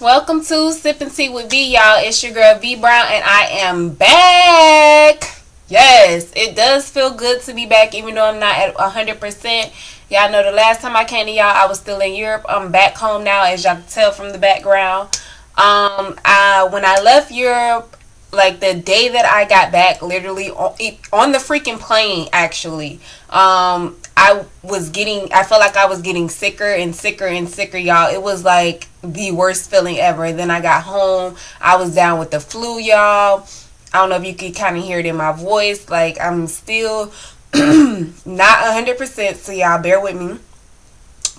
Welcome to Sipping Tea with V, y'all. It's your girl V Brown, and I am back. Yes, it does feel good to be back, even though I'm not at 100%. Y'all know the last time I came to y'all, I was still in Europe. I'm back home now, as y'all can tell from the background. When I left Europe, like the day that I got back, literally on the freaking plane, actually. I felt like I was getting sicker and sicker and sicker, y'all. It was like the worst feeling ever. Then I got home, I was down with the flu, y'all. I don't know if you could kind of hear it in my voice. Like, I'm still not 100%, so y'all bear with me.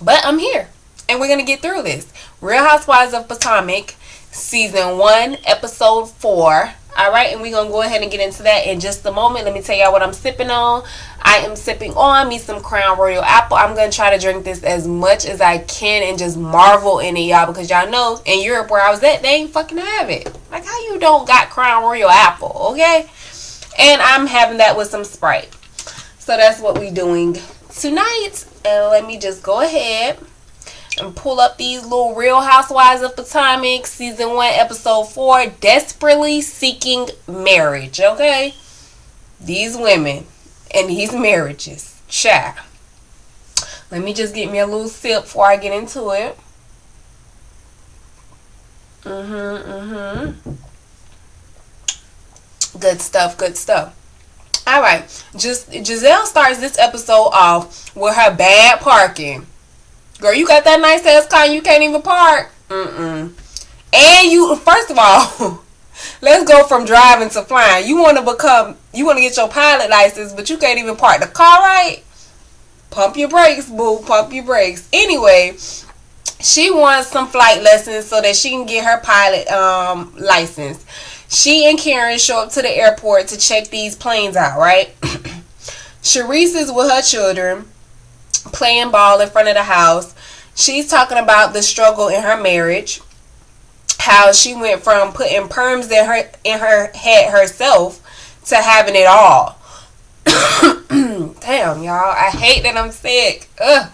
But I'm here, and we're going to get through this. Real Housewives of Potomac, Season 1, Episode 4. Alright, and we're going to go ahead and get into that in just a moment. Let me tell y'all what I'm sipping on. I am sipping on me some Crown Royal Apple. I'm going to try to drink this as much as I can and just marvel in it, y'all. Because y'all know, in Europe where I was at, they ain't fucking have it. Like, how you don't got Crown Royal Apple, okay? And I'm having that with some Sprite. So that's what we doing tonight. And let me just go ahead and pull up these little Real Housewives of Potomac, Season 1, Episode 4, Desperately Seeking Marriage, okay? These women and these marriages. Child. Let me just get me a little sip before I get into it. Good stuff, good stuff. Alright, Giselle starts this episode off with her bad parking. Girl, you got that nice ass car and you can't even park. And you, first of all, let's go from driving to flying. You want to get your pilot license, but you can't even park the car right? Pump your brakes, boo. Pump your brakes. Anyway, she wants some flight lessons so that she can get her pilot license. She and Karen show up to the airport to check these planes out, right? Sharice is with her children, playing ball in front of the house. She's talking about the struggle in her marriage, how she went from putting perms in her head herself to having it all. Damn, y'all, I hate that I'm sick. Ugh.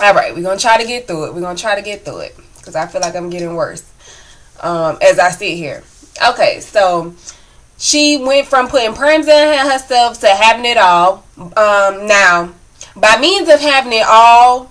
Alright, we're gonna try to get through it because I feel like I'm getting worse as I sit here. Okay, so she went from putting perms in herself to having it all. Now, by means of having it all,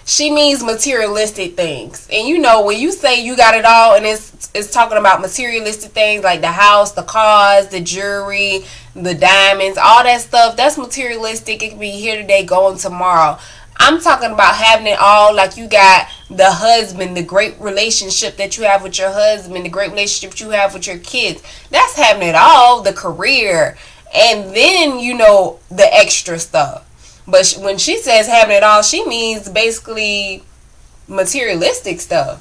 she means materialistic things. And you know, when you say you got it all, and it's talking about materialistic things like the house, the cars, the jewelry, the diamonds, all that stuff, that's materialistic. It can be here today, gone tomorrow. I'm talking about having it all, like you got the husband, the great relationship that you have with your husband, the great relationship you have with your kids. That's having it all, the career. And then, you know, the extra stuff. But when she says having it all, she means basically materialistic stuff.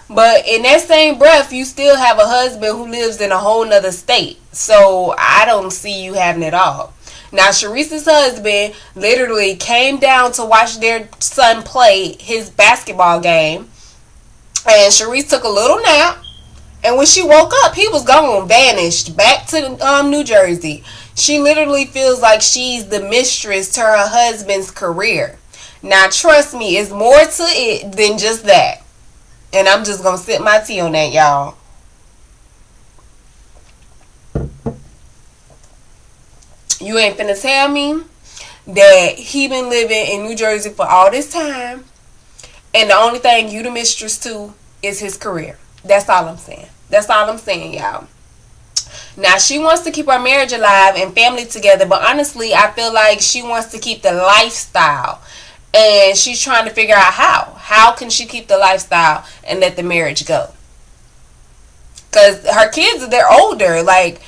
But in that same breath, you still have a husband who lives in a whole nother state. So I don't see you having it all. Now, Sharice's husband literally came down to watch their son play his basketball game. And Sharice took a little nap. And when she woke up, he was gone, vanished, back to New Jersey. She literally feels like she's the mistress to her husband's career. Now, trust me, it's more to it than just that. And I'm just going to sip my tea on that, y'all. You ain't finna tell me that he been living in New Jersey for all this time, and the only thing you the mistress to is his career. That's all I'm saying. That's all I'm saying, y'all. Now, she wants to keep her marriage alive and family together, but honestly, I feel like she wants to keep the lifestyle. And she's trying to figure out how. How can she keep the lifestyle and let the marriage go? Because her kids, they're older. Like,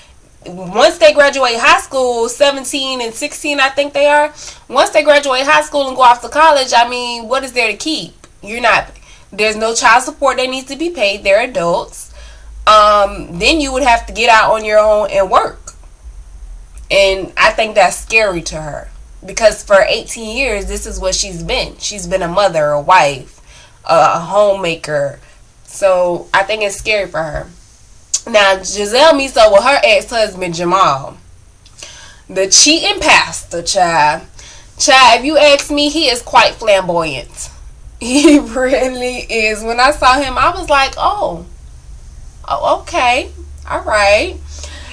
once they graduate high school, 17 and 16, I think they are. Once they graduate high school and go off to college, I mean, what is there to keep? There's no child support that needs to be paid. They're adults. Then you would have to get out on your own and work. And I think that's scary to her. Because for 18 years, this is what she's been. She's been a mother, a wife, a homemaker. So I think it's scary for her. Now, Giselle meets up with her ex-husband, Jamal. The cheating pastor, child. Child, if you ask me, he is quite flamboyant. He really is. When I saw him, I was like, oh, okay, all right.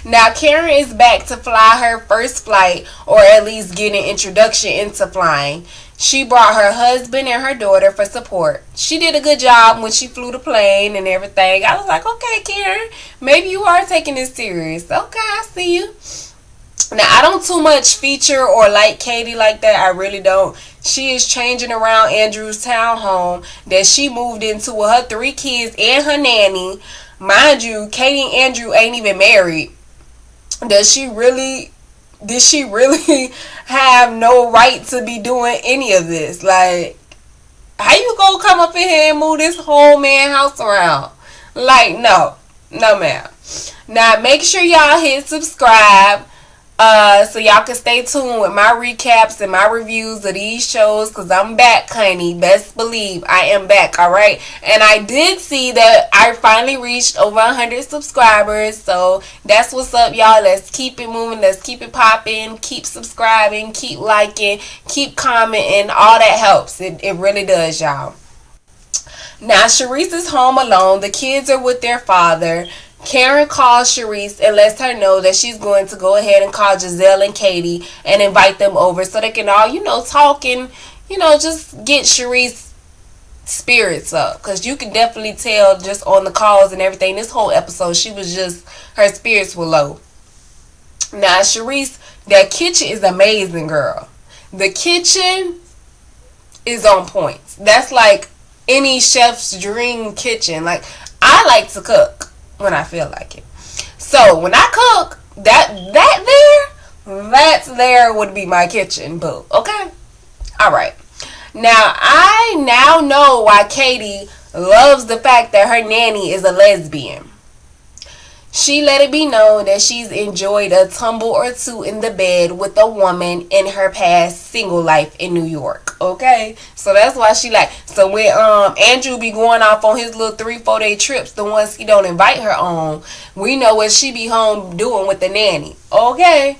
Now Karen is back to fly her first flight, or at least get an introduction into flying. She brought her husband and her daughter for support. She did a good job when she flew the plane and everything. I was like, okay, Karen, maybe you are taking this serious. Okay, I see you. Now, I don't too much feature or like Katie like that. I really don't. She is changing around Andrew's townhome that she moved into with her 3 kids and her nanny. Mind you, Katie and Andrew ain't even married. Does she really did she really have no right to be doing any of this? Like, how you gonna come up in here and move this whole man house around? Like, no ma'am. Now make sure y'all hit subscribe, so y'all can stay tuned with my recaps and my reviews of these shows, because I'm back, honey. Best believe I am back, alright? And I did see that I finally reached over 100 subscribers, so that's what's up, y'all. Let's keep it moving. Let's keep it popping. Keep subscribing. Keep liking. Keep commenting. All that helps. It really does, y'all. Now, Sharice is home alone. The kids are with their father. Karen calls Sharice and lets her know that she's going to go ahead and call Giselle and Katie and invite them over so they can all, talk and, just get Sharice spirits up. Because you can definitely tell just on the calls and everything, this whole episode, her spirits were low. Now, Sharice, that kitchen is amazing, girl. The kitchen is on point. That's like any chef's dream kitchen. Like, I like to cook when I feel like it. So when I cook, that's there would be my kitchen, boo. Okay? Alright. Now, I now know why Katie loves the fact that her nanny is a lesbian. She let it be known that she's enjoyed a tumble or two in the bed with a woman in her past single life in New York. Okay? So that's why she like. So when Andrew be going off on his little 3-4 day trips, the ones he don't invite her on, we know what she be home doing with the nanny. Okay?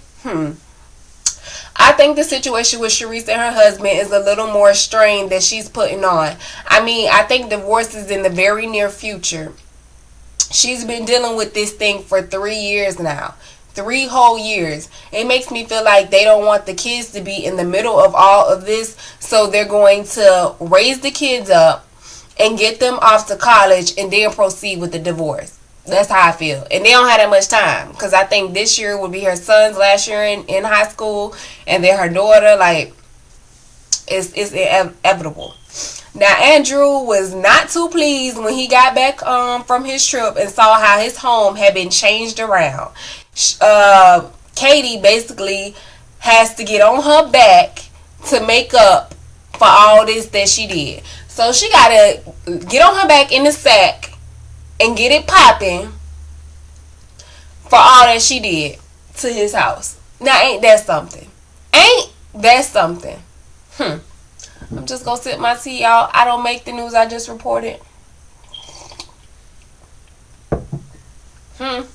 I think the situation with Sharice and her husband is a little more strained than she's putting on. I mean, I think divorce is in the very near future. She's been dealing with this thing for 3 years now. 3 whole years. It makes me feel like they don't want the kids to be in the middle of all of this. So they're going to raise the kids up and get them off to college and then proceed with the divorce. That's how I feel. And they don't have that much time. Because I think this year will be her son's last year in high school. And then her daughter, like, it's inevitable. Now, Andrew was not too pleased when he got back from his trip and saw how his home had been changed around. Katie basically has to get on her back to make up for all this that she did. So she got to get on her back in the sack and get it popping for all that she did to his house. Now, ain't that something? Ain't that something? I'm just going to sip my tea, y'all. I don't make the news. I just report it. Alright.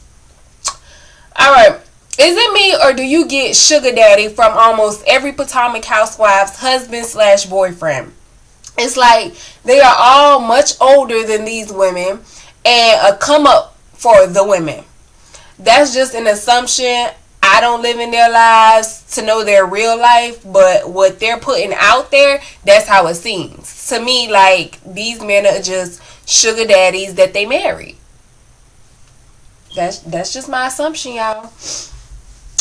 Is it me or do you get sugar daddy from almost every Potomac housewives husband/boyfriend? It's like they are all much older than these women and a come up for the women. That's just an assumption. I don't live in their lives to know their real life, but what they're putting out there, that's how it seems. To me, like, these men are just sugar daddies that they married. That's just my assumption, y'all.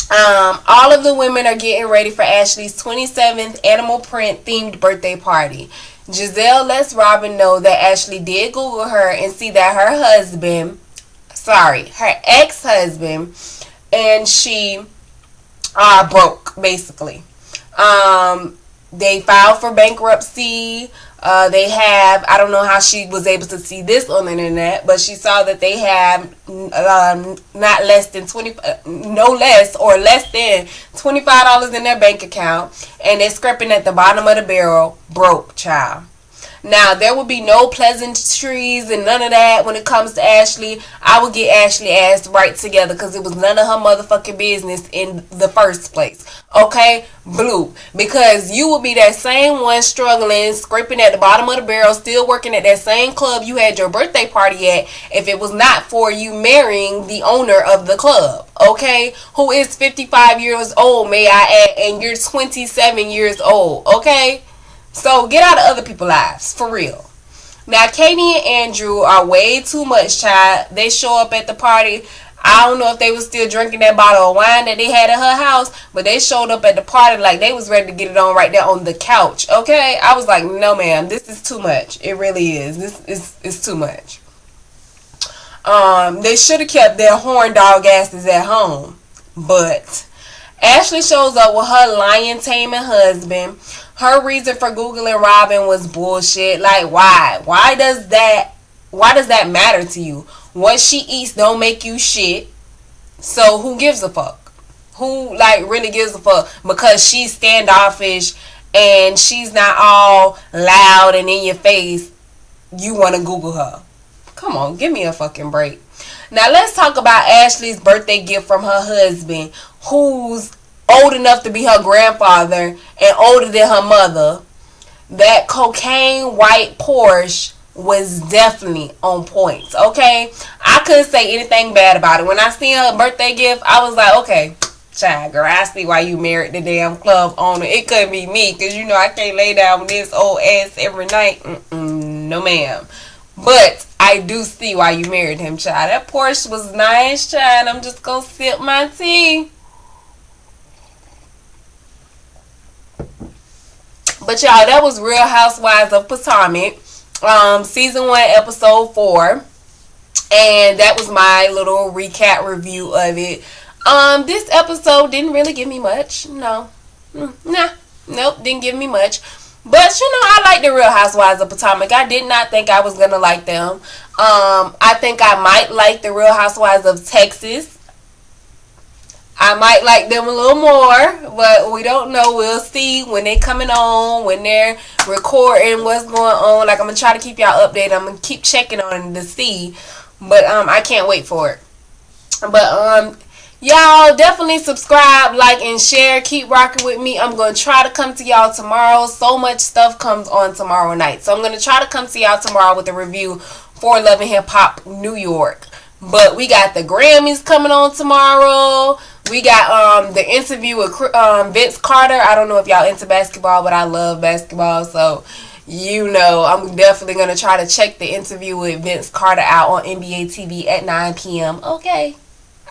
All of the women are getting ready for Ashley's 27th animal print themed birthday party. Giselle lets Robin know that Ashley did Google her and see that her ex-husband and she are broke, basically. They filed for bankruptcy. They have, I don't know how she was able to see this on the internet, but she saw that they have not less than less than $25 in their bank account, and they're scraping at the bottom of the barrel, broke, child. Now, there will be no pleasantries and none of that when it comes to Ashley. I would get Ashley ass right together because it was none of her motherfucking business in the first place. Okay? Blue. Because you will be that same one struggling, scraping at the bottom of the barrel, still working at that same club you had your birthday party at if it was not for you marrying the owner of the club. Okay? Who is 55 years old, may I add, and you're 27 years old. Okay? So get out of other people's lives, for real. Now, Katie and Andrew are way too much, child. They show up at the party. I don't know if they was still drinking that bottle of wine that they had at her house, but they showed up at the party like they was ready to get it on right there on the couch, okay? I was like, no, ma'am, this is too much. It really is. This is too much. They should have kept their horn dog asses at home, but Ashley shows up with her lion taming husband. Her reason for Googling Robin was bullshit. Like, why? Why does that matter to you? What she eats don't make you shit. So who gives a fuck? Who, like, really gives a fuck? Because she's standoffish and she's not all loud and in your face, you want to Google her. Come on, give me a fucking break. Now let's talk about Ashley's birthday gift from her husband, who's old enough to be her grandfather and older than her mother. That cocaine white Porsche was definitely on points, okay? I couldn't say anything bad about it. When I seen her birthday gift, I was like, okay, child, girl, I see why you married the damn club owner. It couldn't be me, because you know I can't lay down with this old ass every night. No, ma'am. But I do see why you married him, child. That Porsche was nice, child. I'm just gonna sip my tea. But y'all, that was Real Housewives of Potomac, season 1, episode 4, and that was my little recap review of it. This episode didn't really give me much. No, nope, didn't give me much. But you know, I like the Real Housewives of Potomac. I did not think I was gonna like them. I think I might like the Real Housewives of Texas. I might like them a little more, but we don't know. We'll see when they coming on, when they're recording, what's going on. Like, I'm going to try to keep y'all updated. I'm going to keep checking on to see, but I can't wait for it. But y'all definitely subscribe, like, and share. Keep rocking with me. I'm going to try to come to y'all tomorrow. So much stuff comes on tomorrow night. So I'm going to try to come to y'all tomorrow with a review for Love and Hip Hop New York. But we got the Grammys coming on tomorrow. We got the interview with Vince Carter. I don't know if y'all into basketball, but I love basketball. So, you know, I'm definitely going to try to check the interview with Vince Carter out on NBA TV at 9 p.m. Okay.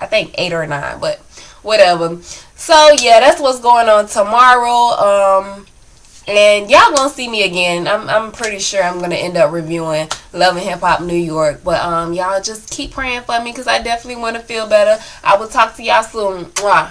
I think 8 or 9, but whatever. So, yeah, that's what's going on tomorrow. And y'all gonna see me again. I'm pretty sure I'm gonna end up reviewing Love and Hip Hop New York. But y'all just keep praying for me because I definitely want to feel better. I will talk to y'all soon. Mwah.